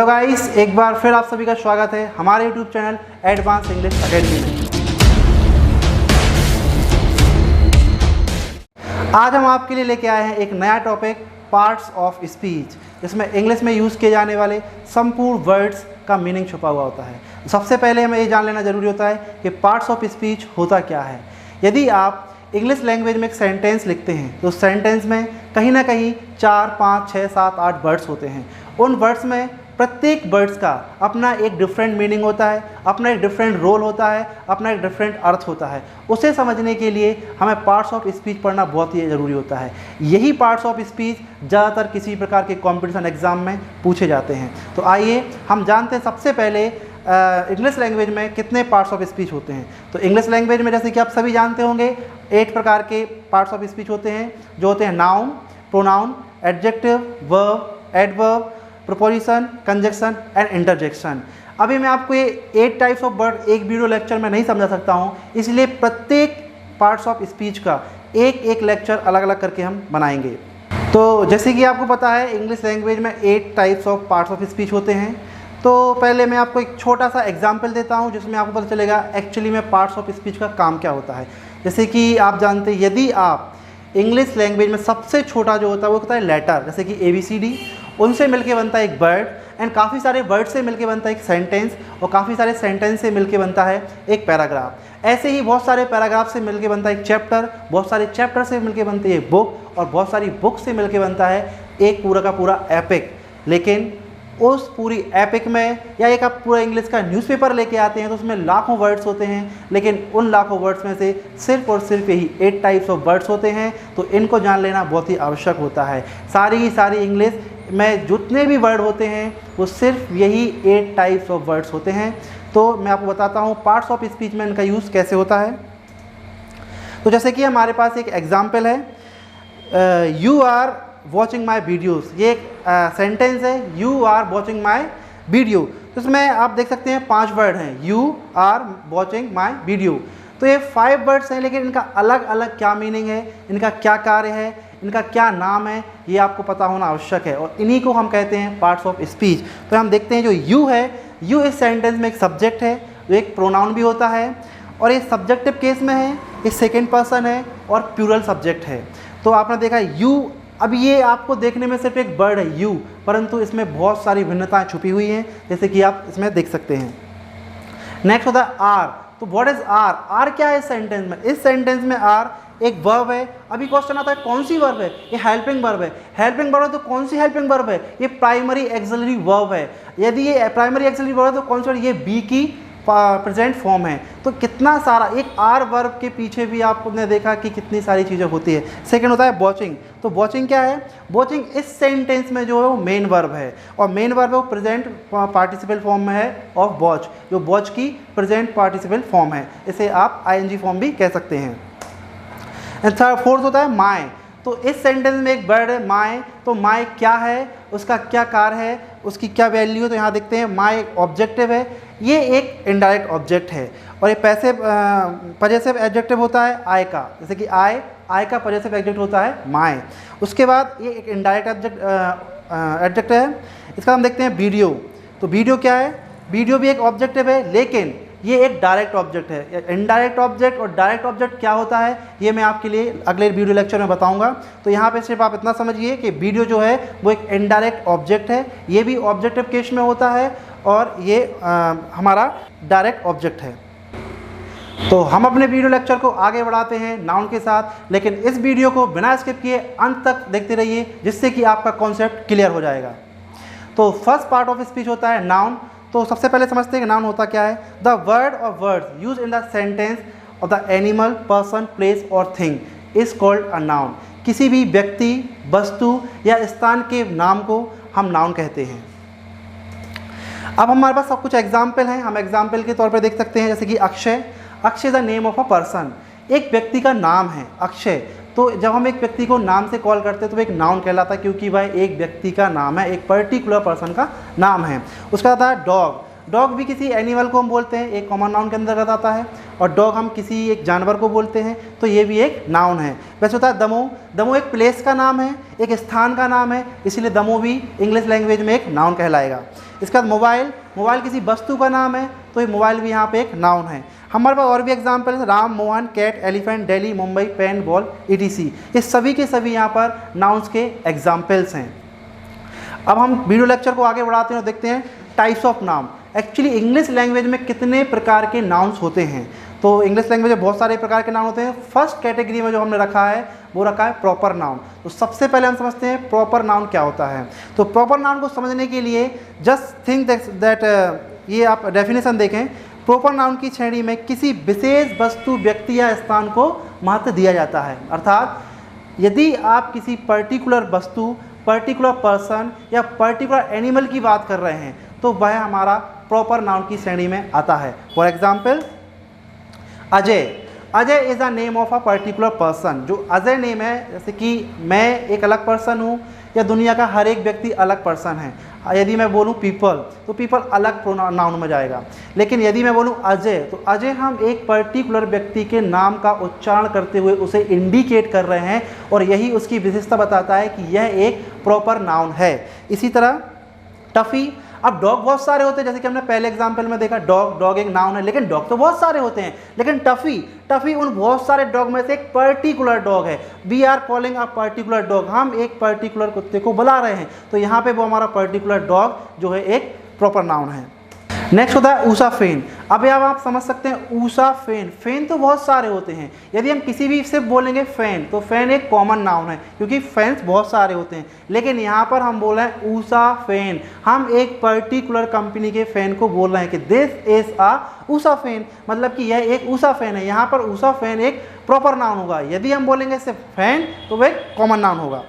Hello guys, एक बार फिर आप सभी का स्वागत है हमारे YouTube channel advance English academy में। आज हम आपके लिए लेके आए हैं एक नया टॉपिक, पार्ट्स ऑफ स्पीच, जिसमें इंग्लिश में यूज़ किए जाने वाले संपूर्ण वर्ड्स का मीनिंग छुपा हुआ होता है। सबसे पहले हमें ये जान लेना ज़रूरी होता है कि पार्ट्स ऑफ स्पीच होता क्या है। यदि आप इंग्लिश लैंग्वेज में एक सेंटेंस लिखते हैं तो सेंटेंस में कहीं ना कहीं 4, 5, 6, 7, 8 वर्ड्स होते हैं। उन वर्ड्स में प्रत्येक वर्ड्स का अपना एक डिफरेंट मीनिंग होता है, अपना एक डिफरेंट रोल होता है, अपना एक डिफरेंट अर्थ होता है। उसे समझने के लिए हमें पार्ट्स ऑफ स्पीच पढ़ना बहुत ही ज़रूरी होता है। यही पार्ट्स ऑफ स्पीच ज़्यादातर किसी प्रकार के कॉम्पिटिशन एग्ज़ाम में पूछे जाते हैं। तो आइए हम जानते हैं सबसे पहले इंग्लिश लैंग्वेज में कितने पार्ट्स ऑफ स्पीच होते हैं। तो इंग्लिश लैंग्वेज में जैसे कि आप सभी जानते होंगे 8 प्रकार के पार्ट्स ऑफ स्पीच होते हैं, जो होते हैं noun, pronoun, adjective, verb, adverb, proposition, conjunction and interjection. अभी मैं आपको ये 8 टाइप्स ऑफ वर्ड एक वीडियो लेक्चर में नहीं समझा सकता हूँ, इसलिए प्रत्येक पार्ट्स ऑफ स्पीच का एक लेक्चर अलग अलग करके हम बनाएंगे। तो जैसे कि आपको पता है इंग्लिश लैंग्वेज में 8 types of parts of speech होते हैं। तो पहले मैं आपको एक छोटा सा एग्जाम्पल देता हूँ जिसमें आपको पता चलेगा एक्चुअली में पार्ट्स ऑफ स्पीच का काम क्या होता है। जैसे कि आप जानते हैं यदि आप इंग्लिश लैंग्वेज में सबसे छोटा जो होता है वो होता है लेटर, जैसे कि ABCD, उनसे मिलके बनता है एक वर्ड, एंड काफ़ी सारे वर्ड से मिलके बनता है एक सेंटेंस, और काफ़ी सारे सेंटेंस से मिलके बनता है एक पैराग्राफ। ऐसे ही बहुत सारे पैराग्राफ से मिलके बनता है एक चैप्टर, बहुत सारे चैप्टर से मिलके बनती है एक बुक, और बहुत सारी बुक से मिलके बनता है एक पूरा का पूरा एपिक। लेकिन उस पूरी एपिक में या एक आप पूरा इंग्लिश का न्यूज़पेपर लेके आते हैं तो उसमें लाखों वर्ड्स होते हैं, लेकिन उन लाखों वर्ड्स में से सिर्फ और सिर्फ यही 8 टाइप्स ऑफ वर्ड्स होते हैं। तो इनको जान लेना बहुत ही आवश्यक होता है। सारी की सारी इंग्लिश में जितने भी वर्ड होते हैं वो सिर्फ यही 8 टाइप्स ऑफ वर्ड्स होते हैं। तो मैं आपको बताता हूँ पार्ट्स ऑफ स्पीच में इनका यूज़ कैसे होता है। तो जैसे कि हमारे पास एक एग्जाम्पल है, you are watching my videos. ये एक सेंटेंस है, you are watching my video. तो इसमें आप देख सकते हैं 5 वर्ड हैं, you are watching my video. तो ये 5 वर्ड्स हैं, लेकिन इनका अलग अलग क्या मीनिंग है, इनका क्या कार्य है, इनका क्या नाम है, ये आपको पता होना आवश्यक है, और इन्हीं को हम कहते हैं पार्ट्स ऑफ स्पीच। तो हम देखते हैं जो यू है, यू इस सेंटेंस में एक सब्जेक्ट है, जो एक प्रोनाउन भी होता है, और ये सब्जेक्टिव केस में है, ये सेकेंड पर्सन है और प्लूरल सब्जेक्ट है। तो आपने देखा यू, अब ये आपको देखने में सिर्फ एक वर्ड है यू, परंतु इसमें बहुत सारी भिन्नताएं छुपी हुई हैं, जैसे कि आप इसमें देख सकते हैं। नेक्स्ट होता है आर। तो व्हाट इज आर? आर क्या है इस सेंटेंस में? इस सेंटेंस में आर एक वर्ब है। अभी क्वेश्चन आता है कौन सी वर्ब है? ये हेल्पिंग वर्ब है। हेल्पिंग वर्ब है तो कौन सी हेल्पिंग वर्ब है? ये प्राइमरी एक्सिलरी वर्ब है। यदि ये प्राइमरी एक्सिलरी वर्ब है तो कौन सी वर्ब? ये बी की प्रेजेंट फॉर्म है। तो कितना सारा एक आर वर्ब के पीछे भी आपने देखा कि कितनी सारी चीज़ें होती है। सेकंड होता है वॉचिंग। तो वॉचिंग क्या है? वॉचिंग इस सेंटेंस में जो है वो मेन वर्ब है, और मेन वर्ब है वो प्रेजेंट पार्टिसिपल फॉर्म में है ऑफ वॉच, जो वॉच की प्रेजेंट पार्टिसिपल फॉर्म है। इसे आप ING फॉर्म भी कह सकते हैं। एंड फोर्थ होता है माय। तो इस सेंटेंस में एक वर्ड है माय। तो माय क्या है, उसका क्या कार्य है, उसकी क्या वैल्यू है? तो यहाँ देखते हैं माय एक ऑब्जेक्टिव है, ये एक इनडायरेक्ट ऑब्जेक्ट है, और ये पैसिव पजेसिव एडजेक्टिव होता है आय का, जैसे कि आय का पजेसिव एडजेक्टिव होता है माय। उसके बाद ये एक इनडायरेक्ट एडजेक्ट है। इसका हम देखते हैं वीडियो। तो वीडियो क्या है? वीडियो भी एक ऑब्जेक्टिव है, लेकिन ये एक डायरेक्ट ऑब्जेक्ट है। इनडायरेक्ट ऑब्जेक्ट और डायरेक्ट ऑब्जेक्ट क्या होता है ये मैं आपके लिए अगले वीडियो लेक्चर में बताऊंगा। तो यहाँ पे सिर्फ आप इतना समझिए कि वीडियो जो है वो एक इनडायरेक्ट ऑब्जेक्ट है, ये भी ऑब्जेक्टिव केस में होता है, और ये हमारा डायरेक्ट ऑब्जेक्ट है। तो हम अपने वीडियो लेक्चर को आगे बढ़ाते हैं नाउन के साथ, लेकिन इस वीडियो को बिना स्किप किए अंत तक देखते रहिए, जिससे कि आपका कॉन्सेप्ट क्लियर हो जाएगा। तो फर्स्ट पार्ट ऑफ स्पीच होता है नाउन। तो सबसे पहले समझते हैं कि नाउन होता क्या है। द वर्ड और words use in the sentence of the animal, person, place और thing is called a noun. किसी भी व्यक्ति, वस्तु या स्थान के नाम को हम नाउन कहते हैं। अब हमारे पास सब कुछ एग्जाम्पल हैं, हम एग्जाम्पल के तौर पर देख सकते हैं, जैसे कि Akshay. Akshay the name of a person, एक व्यक्ति का नाम है अक्षय। तो जब हम एक व्यक्ति को नाम से कॉल करते हैं तो वो एक नाउन कहलाता है, क्योंकि वह एक व्यक्ति का नाम है, एक पर्टिकुलर पर्सन का नाम है। उसका था डॉग। डॉग भी किसी एनिमल को हम बोलते हैं, एक कॉमन नाउन के अंतर्गत आता है। और डॉग हम किसी एक जानवर को बोलते हैं, तो ये भी एक नाउन है। वैसे होता है दमो, दमो एक प्लेस का नाम है, एक स्थान का नाम है, इसीलिए दमो भी इंग्लिश लैंग्वेज में एक नाउन कहलाएगा। इसके बाद मोबाइल, मोबाइल किसी वस्तु का नाम है, तो ये मोबाइल भी यहाँ पे एक नाउन है। हमारे पास और भी एग्जाम्पल है, Ram, Mohan, cat, elephant, Delhi, Mumbai, pen, ball, ETC, ये सभी के सभी यहाँ पर नाउन्स के एग्जाम्पल्स हैं। अब हम वीडियो लेक्चर को आगे बढ़ाते हैं और देखते हैं types of noun. Actually English language में कितने प्रकार के नाउन्स होते हैं, तो इंग्लिश लैंग्वेज में बहुत सारे प्रकार के नाउन होते हैं। फर्स्ट कैटेगरी में जो हमने रखा है वो रखा है प्रॉपर नाउन। तो सबसे पहले हम समझते हैं प्रॉपर नाउन क्या होता है। तो प्रॉपर नाउन को समझने के लिए जस्ट थिंक दैट ये आप डेफिनेशन देखें। प्रॉपर नाउन की श्रेणी में किसी विशेष वस्तु, व्यक्ति या स्थान को महत्व दिया जाता है। अर्थात यदि आप किसी पर्टिकुलर वस्तु, पर्टिकुलर पर्सन या पर्टिकुलर एनिमल की बात कर रहे हैं तो वह हमारा प्रॉपर नाउन की श्रेणी में आता है। For example Ajay, Ajay is a name of a particular person. जो अजय नेम है, जैसे कि मैं एक अलग पर्सन हूँ या दुनिया का हर एक व्यक्ति अलग पर्सन है। यदि मैं बोलूँ पीपल, तो पीपल अलग नाउन में जाएगा। लेकिन यदि मैं बोलूँ अजय, तो अजय हम एक पर्टिकुलर व्यक्ति के नाम का उच्चारण करते हुए उसे इंडिकेट कर रहे हैं और यही उसकी विशेषता बताता है कि यह एक प्रॉपर नाउन है। इसी तरह टफ़ी, अब डॉग बहुत सारे होते हैं, जैसे कि हमने पहले एग्जाम्पल में देखा डॉग, डॉग एक नाउन है, लेकिन डॉग तो बहुत सारे होते हैं। लेकिन टफ़ी, टफ़ी उन बहुत सारे डॉग में से एक पर्टिकुलर डॉग है। We are calling a particular dog, हम एक पर्टिकुलर कुत्ते को बुला रहे हैं, तो यहाँ पे वो हमारा पर्टिकुलर डॉग जो है एक प्रॉपर नाउन है। नेक्स्ट होता है ऊषा फेन। अब यहाँ आप समझ सकते हैं ऊषा फेन, फेन तो बहुत सारे होते हैं। यदि हम किसी भी से बोलेंगे फैन, तो फैन एक कॉमन नाउन है क्योंकि फैंस बहुत सारे होते हैं। लेकिन यहाँ पर हम बोल रहे हैं ऊषा फैन, हम एक पर्टिकुलर कंपनी के फैन को बोल रहे हैं कि this is a Usha fan, मतलब कि यह एक ऊषा फैन है। यहाँ पर ऊषा फैन एक प्रॉपर नाउन होगा। यदि हम बोलेंगे सिर्फ फैन तो वह एक कॉमन नाउन होगा।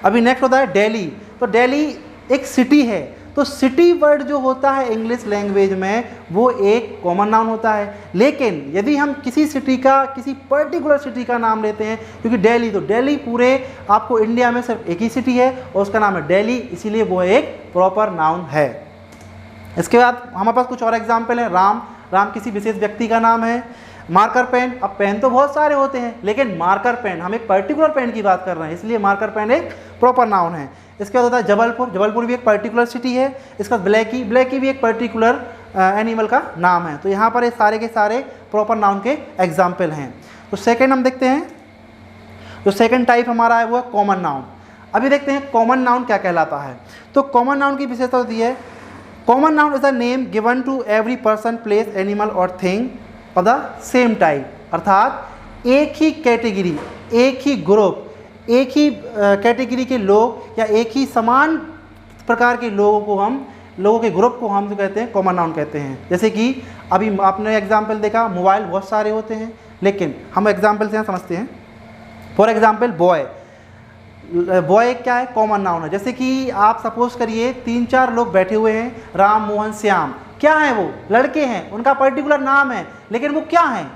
अभी नेक्स्ट होता है दिल्ली। तो दिल्ली एक सिटी है, तो सिटी वर्ड जो होता है इंग्लिश लैंग्वेज में वो एक कॉमन नाउन होता है। लेकिन यदि हम किसी सिटी का, किसी पर्टिकुलर सिटी का नाम लेते हैं, क्योंकि दिल्ली, तो दिल्ली पूरे आपको इंडिया में सिर्फ एक ही सिटी है और उसका नाम है दिल्ली, इसीलिए वो एक प्रॉपर नाउन है। इसके बाद हमारे पास कुछ और एग्जाम्पल हैं। राम, राम किसी विशेष व्यक्ति का नाम है। मार्कर पेन, अब पेन तो बहुत सारे होते हैं, लेकिन मार्कर पेन हम एक पर्टिकुलर पेन की बात कर रहे हैं, इसलिए मार्कर पेन एक प्रॉपर नाउन है। इसके बाद होता है जबलपुर, जबलपुर भी एक पर्टिकुलर सिटी है। इसके बाद ब्लैकी, ब्लैकी भी एक पर्टिकुलर एनिमल का नाम है। तो यहाँ पर ये सारे के सारे प्रॉपर नाउन के एग्जाम्पल हैं। तो सेकेंड हम देखते हैं, जो सेकेंड टाइप हमारा है वो है कॉमन नाउन। अभी देखते हैं कॉमन नाउन क्या कहलाता है। तो कॉमन नाउन की विशेषता होती है, common noun is a name given to every person, place, animal और thing of the same type. अर्थात एक ही कैटेगरी, एक ही ग्रुप, एक ही कैटेगरी के लोग या एक ही समान प्रकार के लोगों को हम, लोगों के ग्रुप को हम जो कहते हैं कॉमन नाउन कहते हैं। जैसे कि अभी आपने एग्जाम्पल देखा, मोबाइल बहुत सारे होते हैं, लेकिन हम एग्जाम्पल से यहाँ समझते हैं। फॉर एग्जाम्पल बॉय, बॉय क्या है, कॉमन नाउन है। जैसे कि आप सपोज करिए 3-4 लोग बैठे हुए हैं, राम, मोहन, श्याम, क्या हैं वो, लड़के हैं, उनका पर्टिकुलर नाम है, लेकिन वो क्या हैं,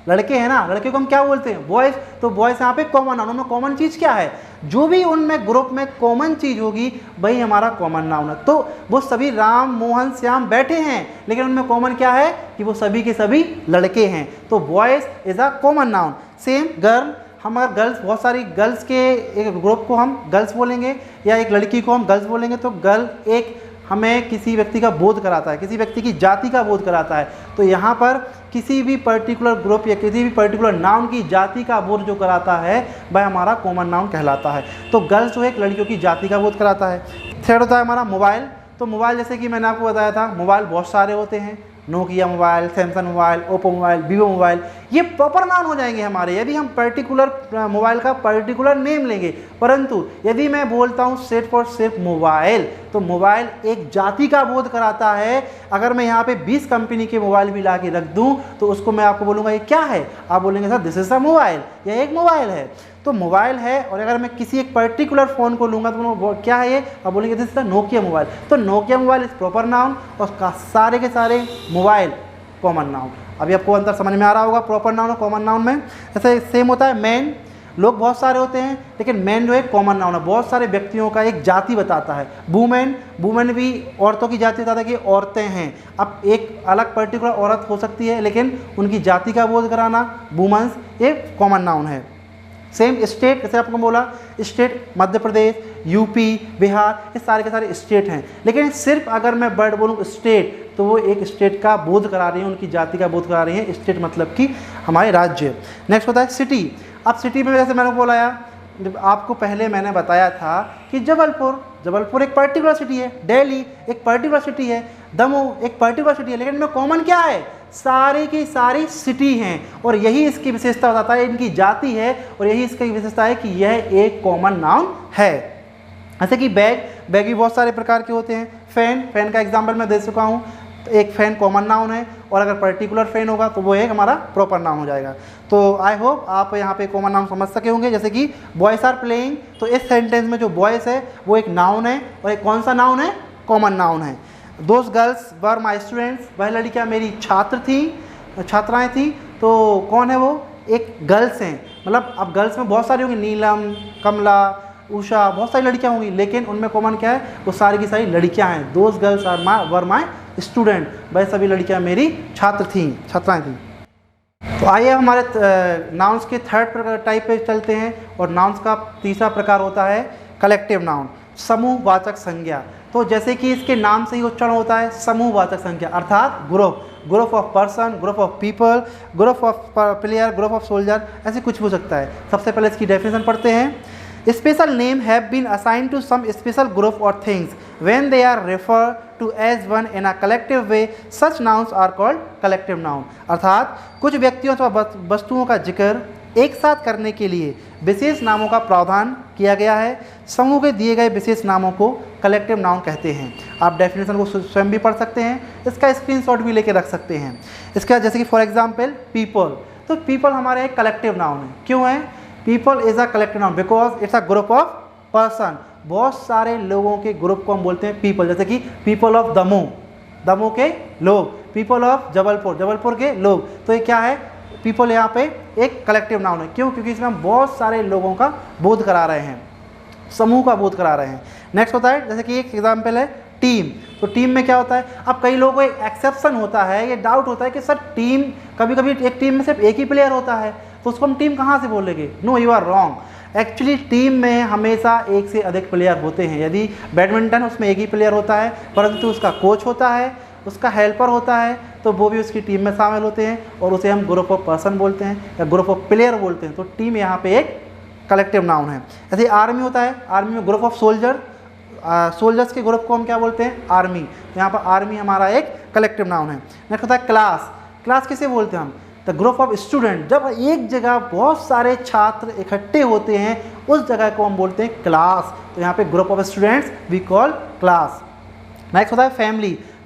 लड़के हैं ना, लड़के को हम क्या बोलते हैं, बॉयज़। तो बॉयज़ यहाँ पे कॉमन नाउन, उनमें कॉमन चीज़ क्या है, जो भी उनमें ग्रुप में कॉमन चीज़ होगी वही हमारा कॉमन नाउन है। तो वो सभी राम, मोहन, श्याम बैठे हैं, लेकिन उनमें कॉमन क्या है कि वो सभी के सभी लड़के हैं, तो boys is a common noun. Same girl, हम अगर गर्ल्स, बहुत सारी गर्ल्स के एक ग्रुप को हम गर्ल्स बोलेंगे या एक लड़की को हम गर्ल्स बोलेंगे, तो गर्ल एक हमें किसी व्यक्ति का बोध कराता है, किसी व्यक्ति की जाति का बोध कराता है। तो यहाँ पर किसी भी पर्टिकुलर ग्रुप या किसी भी पर्टिकुलर नाउन की जाति का बोध जो कराता है वह हमारा कॉमन नाउन कहलाता है। तो गर्ल्स जो है एक लड़कियों की जाति का बोध कराता है। थर्ड होता है हमारा मोबाइल। तो मोबाइल जैसे कि मैंने आपको बताया था, मोबाइल बहुत सारे होते हैं, Nokia mobile, Samsung mobile, Oppo mobile, Vivo mobile, ये प्रॉपर नाउन हो जाएंगे हमारे यदि हम पर्टिकुलर मोबाइल का पर्टिकुलर नेम लेंगे। परंतु यदि मैं बोलता हूँ सिर्फ और सिर्फ मोबाइल, तो मोबाइल एक जाति का बोध कराता है। अगर मैं यहाँ पे 20 कंपनी के मोबाइल भी ला के रख दूँ तो उसको मैं आपको बोलूँगा ये क्या है, आप बोलेंगे sir this is a mobile, यह एक मोबाइल है। तो मोबाइल है, और अगर मैं किसी एक पर्टिकुलर फ़ोन को लूँगा तो वो क्या है ये, आप बोलेंगे this is the Nokia mobile. तो Nokia mobile is proper noun और सारे के सारे मोबाइल कॉमन नाउन। अभी आपको अंतर समझ में आ रहा होगा प्रॉपर नाउन और कॉमन नाउन में। जैसे सेम होता है मैन, लोग बहुत सारे होते हैं, लेकिन मैन जो है कॉमन नाउन है, बहुत सारे व्यक्तियों का एक जाति बताता है। वुमेन, वुमेन भी औरतों की जाति बताता है कि औरतें हैं। अब एक अलग पर्टिकुलर औरत हो सकती है, लेकिन उनकी जाति का बोध कराना वुमेन्स, ये कॉमन नाउन है। सेम स्टेट, जैसे आपको बोला स्टेट, मध्य प्रदेश, यूपी, बिहार, ये सारे के सारे स्टेट हैं। लेकिन सिर्फ अगर मैं वर्ड बोलूँ स्टेट, तो वो एक स्टेट का बोध करा रही है, उनकी जाति का बोध करा रही है। स्टेट मतलब कि हमारे राज्य। नेक्स्ट होता है सिटी। अब सिटी में जैसे मैंने बोला जब आपको पहले मैंने बताया था कि जबलपुर एक पर्टिकुलर सिटी है, दिल्ली एक पर्टिकुलर सिटी है, दमोह एक पर्टिकुलर सिटी है, लेकिन इनमें कॉमन क्या है? सारी की सारी सिटी हैं, और यही इसकी विशेषता बताता है, इनकी जाति है, और यही इसकी विशेषता है कि यह एक कॉमन नाउन है। जैसे कि बैग भी बहुत सारे प्रकार के होते हैं। फैन का एग्जाम्पल मैं दे चुका हूँ, तो एक फ़ैन कॉमन नाउन है, और अगर पर्टिकुलर फ़ैन होगा तो वो एक हमारा प्रॉपर नाउन हो जाएगा। तो आई होप आप यहाँ पे कॉमन नाउन समझ सके होंगे। जैसे कि बॉयज़ आर प्लेइंग, तो इस सेंटेंस में जो बॉयज़ है वो एक नाउन है, और एक कौन सा नाउन है? कॉमन नाउन है। Those girls were my students, वह लड़कियाँ मेरी छात्राएँ थी, तो कौन है वो? एक गर्ल्स हैं। मतलब अब गर्ल्स में बहुत सारी होंगी, नीलम, कमला, उषा, बहुत सारी लड़कियां होंगी, लेकिन उनमें कॉमन क्या है? वो सारी की सारी लड़कियां हैं। Those girls were my student, वह सभी लड़कियां मेरी छात्राएं थीं। तो आइए हमारे नाउन्स के थर्ड टाइप पे चलते हैं, और नाउन्स का तीसरा प्रकार होता है कलेक्टिव नाउन, समूहवाचक संज्ञा। तो जैसे कि इसके नाम से ही उच्चारण होता है समूहवाचक संज्ञा, अर्थात group of person, group of people, group of player, group of soldier, ऐसे कुछ भी हो सकता है। सबसे पहले इसकी डेफिनेशन पढ़ते हैं। Special name have been assigned to some special group or things. When they are referred to as one in a collective way, such nouns are called collective noun. अर्थात कुछ व्यक्तियों अथवा वस्तुओं का जिक्र एक साथ करने के लिए विशेष नामों का प्रावधान किया गया है। समूह के दिए गए विशेष नामों को कलेक्टिव नाउन कहते हैं। आप डेफिनेशन को स्वयं भी पढ़ सकते हैं, इसका स्क्रीनशॉट भी लेके रख सकते हैं। इसका जैसे कि फॉर एग्जाम्पल पीपल, तो पीपल हमारे एक कलेक्टिव नाउन है। क्यों है? People is a collective noun because it's a group of person. बहुत सारे लोगों के ग्रुप को हम बोलते हैं पीपल। जैसे कि पीपल ऑफ दमोह के लोग, पीपल ऑफ जबलपुर के लोग। तो ये क्या है? पीपल यहाँ पे एक कलेक्टिव नाउन है। क्यों? क्योंकि इसमें हम बहुत सारे लोगों का बोध करा रहे हैं, समूह का बोध करा रहे हैं। नेक्स्ट होता है, जैसे कि एक एग्जाम्पल है टीम। तो टीम में क्या होता है? अब कई लोगों को एक एक्सेप्शन होता है, ये डाउट होता है कि सर टीम, कभी कभी एक टीम में सिर्फ एक ही प्लेयर होता है, तो उसको हम टीम कहाँ से बोलेंगे? No, you are wrong. Actually team में हमेशा एक से अधिक प्लेयर होते हैं। यदि बैडमिंटन, उसमें एक ही प्लेयर होता है, परंतु उसका कोच होता है, उसका हेल्पर होता है, तो वो भी उसकी टीम में शामिल होते हैं, और उसे हम ग्रुप ऑफ पर्सन बोलते हैं या ग्रुप ऑफ प्लेयर बोलते हैं। तो टीम यहाँ पे एक कलेक्टिव नाउन है। जैसे आर्मी होता है, आर्मी में ग्रुप ऑफ सोल्जर्स के ग्रुप को हम क्या बोलते हैं? आर्मी। यहाँ पर आर्मी हमारा एक कलेक्टिव नाउन है। नेक्स्ट होता है क्लास किसे बोलते हैं हम? The group of student. जब एक जगह बहुत सारे छात्र इकट्ठे होते हैं, उस जगह को हम बोलते हैं क्लास। तो यहाँ पे group of students we call class. Next होता है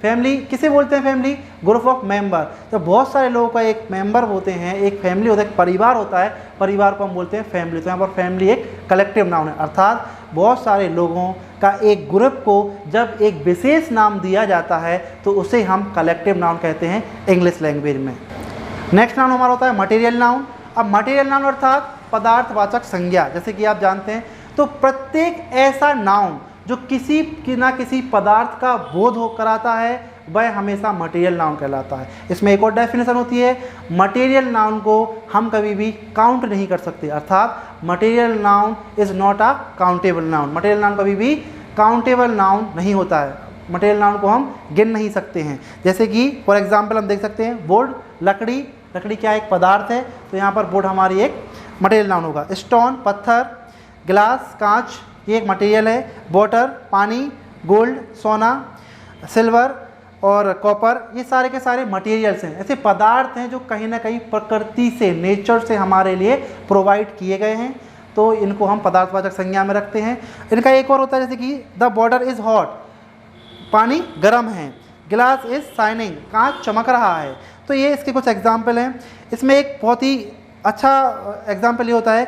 फैमिली किसे बोलते हैं? Family group of member. तो बहुत सारे लोगों का एक मेंबर होते हैं, एक फैमिली होता है, एक परिवार होता है, परिवार को हम बोलते हैं फैमिली। तो यहाँ पर फैमिली एक कलेक्टिव नाउन है, अर्थात बहुत सारे लोगों का एक ग्रुप को जब एक विशेष नाम दिया जाता है तो उसे हम कलेक्टिव नाउन कहते हैं इंग्लिश लैंग्वेज में। नेक्स्ट नाउन हमारा होता है मटेरियल नाउन। अब मटेरियल नाउन अर्थात पदार्थवाचक संज्ञा। जैसे कि आप जानते हैं, तो प्रत्येक ऐसा नाउन जो किसी ना किसी पदार्थ का बोध हो कराता है, वह हमेशा मटेरियल नाउन कहलाता है। इसमें एक और डेफिनेशन होती है, मटेरियल नाउन को हम कभी भी काउंट नहीं कर सकते, अर्थात material noun is not a countable noun. Material noun कभी भी काउंटेबल नाउन नहीं होता है, मटेरियल नाउन को हम गिन नहीं सकते हैं। जैसे कि फॉर एग्जांपल हम देख सकते हैं बोर्ड, लकड़ी क्या एक पदार्थ है, तो यहाँ पर बोर्ड हमारी एक मटेरियल नाउन होगा। स्टोन पत्थर, ग्लास कांच, ये एक मटेरियल है। वाटर पानी, गोल्ड सोना, सिल्वर और कॉपर, ये सारे के सारे मटेरियल्स हैं, ऐसे पदार्थ हैं जो कहीं ना कहीं प्रकृति से, नेचर से हमारे लिए प्रोवाइड किए गए हैं, तो इनको हम पदार्थवाचक संज्ञा में रखते हैं। इनका एक और होता है, जैसे कि द वाटर इज़ हॉट, पानी गर्म है। ग्लास इज़ शाइनिंग, कांच चमक रहा है। तो ये इसके कुछ एग्जाम्पल हैं। इसमें एक बहुत ही अच्छा एग्जाम्पल ये होता है,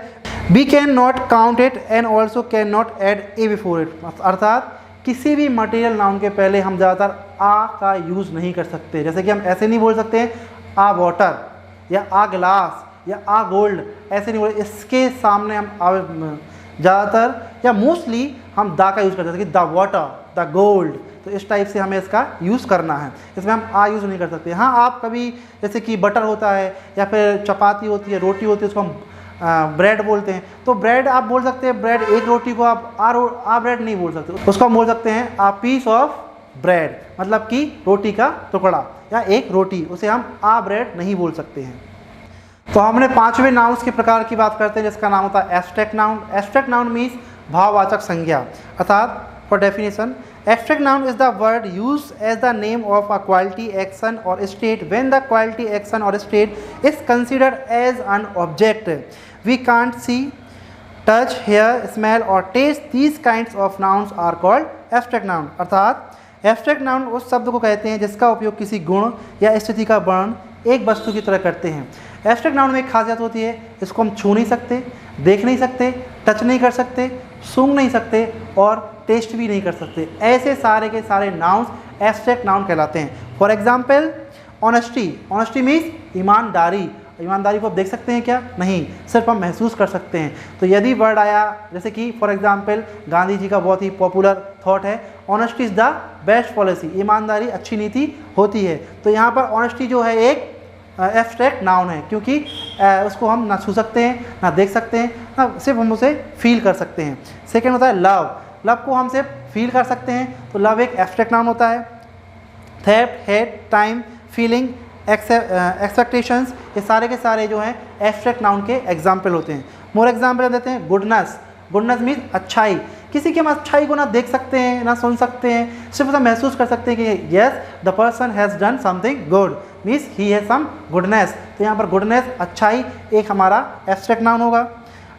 we can not count it and also can not add a before it. अर्थात किसी भी मटेरियल नाउन के पहले हम ज़्यादातर आ का यूज़ नहीं कर सकते। जैसे कि हम ऐसे नहीं बोल सकते आ वाटर या आ ग्लास या आ गोल्ड ऐसे नहीं बोलते, इसके सामने हम ज़्यादातर या मोस्टली हम दा का यूज़ करते हैं, जैसे कि द वाटर, द गोल्ड। तो इस टाइप से हमें इसका यूज़ करना है, इसमें हम आ यूज़ नहीं कर सकते। हाँ, आप कभी जैसे कि बटर होता है या फिर चपाती होती है, रोटी होती है, उसको हम ब्रेड बोलते हैं, तो ब्रेड आप बोल सकते हैं ब्रेड, एक रोटी को आप आ ब्रेड नहीं बोल सकते, उसको हम बोल सकते हैं आ पीस ऑफ ब्रेड, मतलब कि रोटी का टुकड़ा या एक रोटी, उसे हम आ ब्रेड नहीं बोल सकते हैं। तो हमने 5वें नाउन्स के प्रकार की बात करते हैं, जिसका नाम होता है abstract noun. Abstract noun means भाववाचक संज्ञा, अर्थात for definition abstract noun is the word used as the name of a quality, action or state when the quality, action or state is considered as an object we can't see, touch, hear, smell or taste. These kinds of nouns are called abstract noun। अर्थात abstract noun उस शब्द को कहते हैं जिसका उपयोग किसी गुण या स्थिति का वर्णन एक वस्तु की तरह करते हैं। एब्स्ट्रैक्ट नाउन में एक खासियत होती है, इसको हम छू नहीं सकते, देख नहीं सकते, टच नहीं कर सकते, सूंघ नहीं सकते और टेस्ट भी नहीं कर सकते। ऐसे सारे के सारे नाउन्स एब्स्ट्रैक्ट नाउन कहलाते हैं। For example honesty, honesty means ईमानदारी। ईमानदारी को आप देख सकते हैं क्या? नहीं, सिर्फ हम महसूस कर सकते हैं। तो यदि वर्ड आया जैसे कि फॉर एग्जाम्पल गांधी जी का बहुत ही पॉपुलर थॉट है, honesty is the best policy, ईमानदारी अच्छी नीति होती है। तो यहाँ पर ऑनेस्टी जो है एक एब्स्ट्रैक्ट नाउन है, क्योंकि उसको हम ना छू सकते हैं, ना देख सकते हैं, ना सिर्फ हम उसे फील कर सकते हैं। सेकेंड होता है लव, लव को हम सिर्फ फील कर सकते हैं, तो लव एक एब्स्ट्रैक्ट नाउन होता है। Theft, hate, time, feeling, expectations, ये सारे के सारे जो हैं एब्स्ट्रैक्ट नाउन के एग्जाम्पल होते हैं। मोर एग्जाम्पल देते हैं गुडनेस, गुडनेस मीन्स अच्छाई। किसी की हम अच्छाई को ना देख सकते हैं, ना सुन सकते हैं, सिर्फ उसे महसूस कर सकते हैं कि yes the person has done something good, means he has some goodness. तो यहाँ पर गुडनेस, अच्छाई एक हमारा एब्स्ट्रैक्ट नाउन होगा।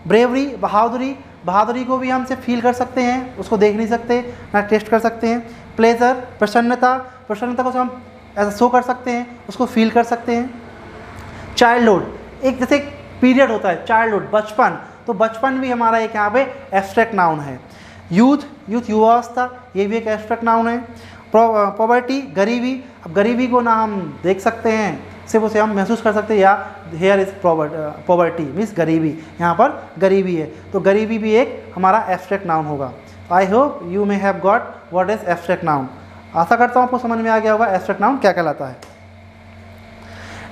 ब्रेवरी, बहादुरी, बहादुरी को भी हम सिर्फ फील कर सकते हैं, उसको देख नहीं सकते, ना टेस्ट कर सकते हैं। प्लेजर, प्रसन्नता, प्रसन्नता को हम ऐसा शो कर सकते हैं, उसको फील कर सकते हैं। चाइल्डहुड, एक जैसे पीरियड होता है चाइल्डहुड, बचपन, तो बचपन भी हमारा एक यहाँ पे एब्स्ट्रैक्ट नाउन है। यूथ, यूथ युवावस्था, ये भी एक एब्स्ट्रैक्ट नाउन है। पॉवर्टी, गरीबी, अब गरीबी को ना हम देख सकते हैं, सिर्फ उसे हम महसूस कर सकते हैं, या हेयर इज पॉवर्टी मीन्स गरीबी, यहाँ पर गरीबी है, तो गरीबी भी एक हमारा एब्स्ट्रैक्ट नाउन होगा। I hope you may have got what is abstract noun. आशा करता हूँ आपको समझ में आ गया होगा एब्स्ट्रैक्ट नाउन क्या कहलाता है।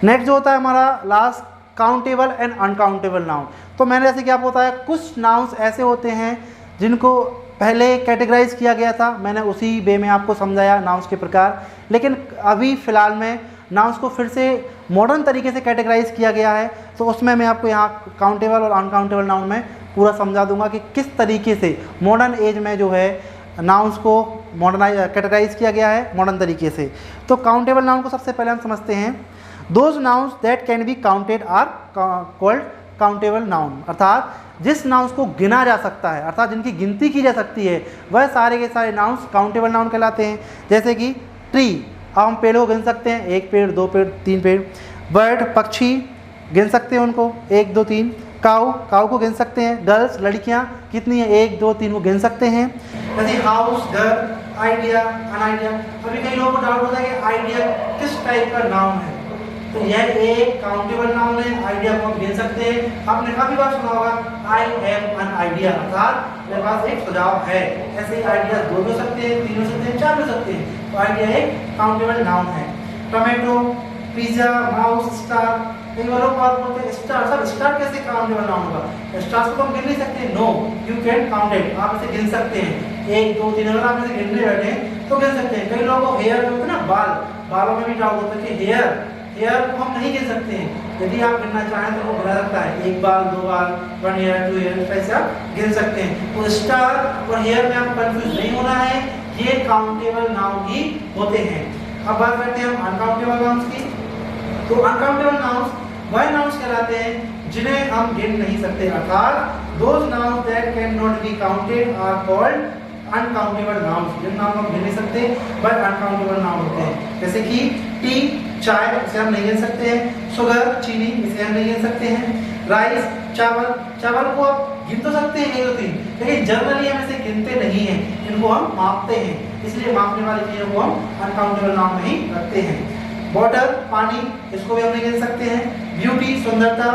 नेक्स्ट जो होता है हमारा last, countable and uncountable noun. तो मैंने जैसे कि आपको बताया कुछ नाउन्स ऐसे होते हैं जिनको पहले कैटेगराइज किया गया था, मैंने उसी वे में आपको समझाया नाउन्स के प्रकार, लेकिन अभी फ़िलहाल में नाउन्स को फिर से मॉडर्न तरीके से कैटेगराइज किया गया है, तो उसमें मैं आपको यहाँ काउंटेबल और अनकाउंटेबल नाउन में पूरा समझा दूंगा कि किस तरीके से मॉडर्न एज में जो है नाउन्स को मॉडर्नाइज कैटेगराइज किया गया है मॉडर्न तरीके से। तो काउंटेबल नाउन को सबसे पहले हम समझते हैं। Those nouns that can be counted are called countable noun, अर्थात जिस नाउन्स को गिना जा सकता है, अर्थात जिनकी गिनती की जा सकती है, वह सारे के सारे नाउन्स काउंटेबल नाउन कहलाते हैं। जैसे कि ट्री, अब हम पेड़ों को गिन सकते हैं, 1 पेड़, 2 पेड़, 3 पेड़। बर्ड, पक्षी, गिन सकते हैं उनको, 1 2 3। काऊ, काऊ को गिन सकते हैं। गर्ल्स, लड़कियां, कितनी है, 1 2 3 को गिन सकते हैं। जैसे हाउस, घर, आइडिया, अनआइडिया। अभी कई लोगों को डाउट होता है कि आइडिया किस टाइप का नाउन है, तो यह एक काउंटेबल नाउन है, आइडिया को हम गिन सकते हैं। आपने काफ़ी बार सुना होगा आई हैव एन आइडिया, अर्थात मेरे पास एक सुझाव है। ऐसे आइडिया 2 हो सकते हैं, 3 हो सकते हैं, 4 हो सकते हैं, तो आइडिया एक काउंटेबल नाउन है। टोमेटो, पिज्जा, माउस, स्टार, कई बार लोग बात बोलते हैं स्टार, सर स्टार कैसे काउंटेबल नाउन होगा? स्टार्स को हम गिन नहीं सकते, no you can count it, आप इसे गिन सकते हैं, 1 2 3, अगर आप इसे गिनने बैठे तो गिन सकते हैं। कई लोगों को हेयर होता है ना, बाल, बालों में भी डाउट होता है कि हेयर को हम नहीं गिन सकते हैं। यदि आप गिनना चाहें तो वो गिना सकता है, 1 बाल, 2 बाल, 1 ईयर, 2 ईयर, ऐसे आप गिन सकते हैं। तो स्टार और हेयर में आप कंफ्यूज नहीं होना है, ये काउंटेबल नाउन ही होते हैं। अब बात करते हैं हम अनकाउंटेबल नाउन्स की। तो अनकाउंटेबल नाउन्स वह नाउन्स कहलाते हैं जिन्हें हम गिन नहीं सकते, अर्थात those nouns that can not be counted are called uncountable nouns. जिन नाउन हम गिन नहीं सकते वह अनकाउंटेबल नाउन होते हैं। जैसे कि टी, चाय, इसे हम नहीं गिन सकते हैं। शुगर, चीनी, इसे हम नहीं गिन सकते हैं। राइस, चावल, चावल को आप गिन तो सकते हैं 1 2 3, लेकिन जनरली हम इसे गिनते नहीं हैं, इनको हम मापते हैं, इसलिए मापने वाली चीज़ों को हम अनकाउंटेबल नाउन में ही रखते हैं। वाटर पानी, इसको भी हम नहीं गिन सकते हैं। ब्यूटी सुंदरता,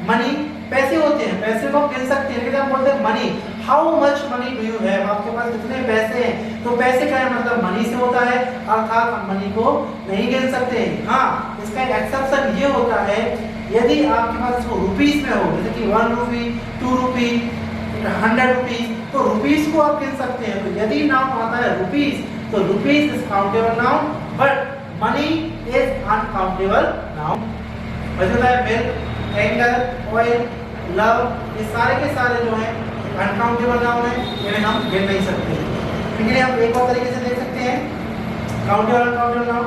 मनी पैसे होते हैं, पैसे को गिन सकते हैं, लेकिन हम बोलते हैं money, how much money do you have, आपके पास कितने पैसे हैं, तो पैसे का मतलब मनी से होता है, अर्थात हम मनी को नहीं गिन सकते हैं। हाँ, इसका एक एक्सेप्शन ये होता है, यदि आपके पास इसको रुपीस में हो, जैसे कि 1 रुपी 2 रुपी 100 रुपीस, तो रुपीस को आप गिन सकते हैं। तो यदि नाउन आता है रुपीस, तो rupees is countable noun, but money is uncountable noun. वैसे है मिल्क, एंगर, ऑयल, लव, ये सारे के सारे जो हैं अनकाउंटेबल नाउन है, इन्हें हम गिन नहीं सकते। इसलिए हम एक और तरीके से देख सकते हैं countable uncountable noun.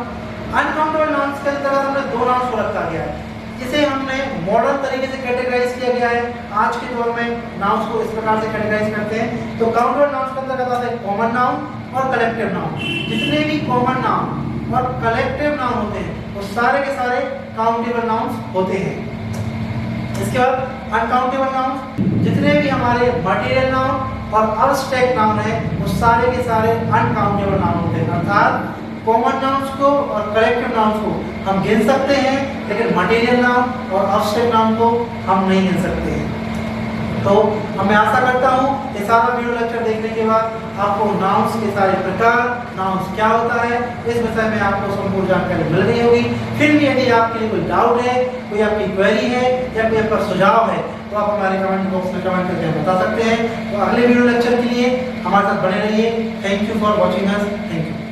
Uncountable nouns के अंतर्गत हमने दो नाउन्स को रखा गया है, जिसे हमने मॉडर्न तरीके से कैटेगराइज किया गया है। आज के दौर में नाउन्स को इस प्रकार से कैटेगराइज करते हैं। तो काउंटेबल नाउन्स के अंतर्गत आता है कॉमन नाउन और कलेक्टिव नाउन। जितने भी कॉमन नाउन और कलेक्टिव नाउन होते हैं वो सारे के सारे काउंटेबल नाउन्स होते हैं। इसके बाद अनकाउंटेबल नाउन, जितने भी हमारे मटेरियल नाउन और अब्स्ट्रैक्ट नाउन है वो सारे के सारे अनकाउंटेबल नाउन होते हैं, अर्थात कॉमन नाउन्स को और कलेक्टिव नाउन्स को हम गिन सकते हैं, लेकिन मटेरियल नाउन और अब्स्ट्रैक्ट नाउन को हम नहीं गिन सकते हैं। तो मैं आशा करता हूँ ये सारा वीडियो लेक्चर देखने के बाद आपको नाउन्स के सारे प्रकार, नाउन्स क्या होता है, इस विषय में आपको संपूर्ण जानकारी मिल गई होगी। फिर भी यदि आपके लिए कोई डाउट है, कोई आपकी क्वेरी है या कोई आपका सुझाव है, तो आप हमारे कमेंट बॉक्स में कमेंट करके बता सकते हैं। तो अगले वीडियो लेक्चर के लिए हमारे साथ बने रहिए। Thank you for watching us. Thank you.